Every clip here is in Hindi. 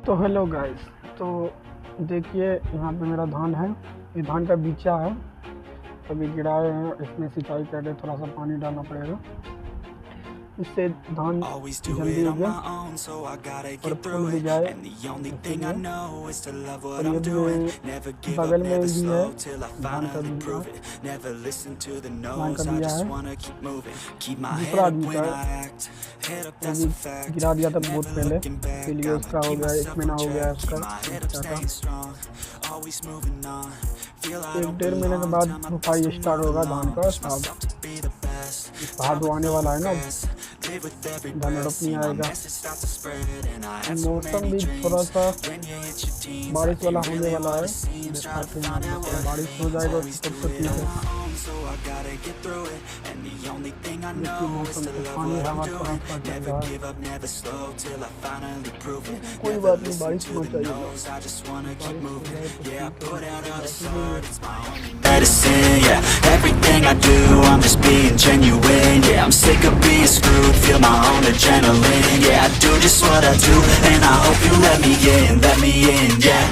तो हेलो गाइस, तो देखिए यहाँ पे मेरा धान है। ये धान का बीचा है, अभी गिराए हैं। इसमें सिंचाई कर रहे, थोड़ा सा पानी डालना पड़ेगा, इससे धान जल्दी उगे और फूल भी जाए इसीलिए। और ये भी बगल में भी है धान का बीजा, धान का बीजा है, दूसरा बीजा है, वो भी गिरा दिया था बहुत पहले, इसीलिए उसका हो गया 1 महीना हो गया उसका। एक 1.5 महीने के बाद रोपाई स्टार्ट होगा धान का। भादो आने वाला है ना, धान रोपनी आएगा। मौसम भी थोड़ा सा बारिश वाला होने वाला है, दिखाते हैं बारिश हो जाएगा तब तो ठीक है। मौसम तूफानी हवा थोड़ा सा चल रहा है, कोई बात नहीं, बारिश हो चाहिए। Everything I do, I'm just being genuine. Yeah, I'm sick of being screwed, feel my own adrenaline. Yeah, I do just what I do, and I hope you let me in, yeah.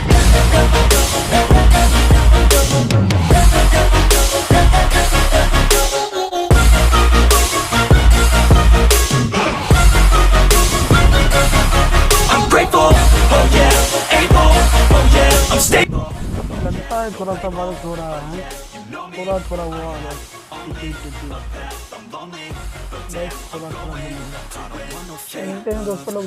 I'm grateful, oh yeah, able, oh yeah, I'm stable. लगता है थोड़ा सा बारिश हो रहा है, थोड़ा थोड़ा हुआ है, थोड़ा थोड़ा मिलते हैं दोस्तों लोग।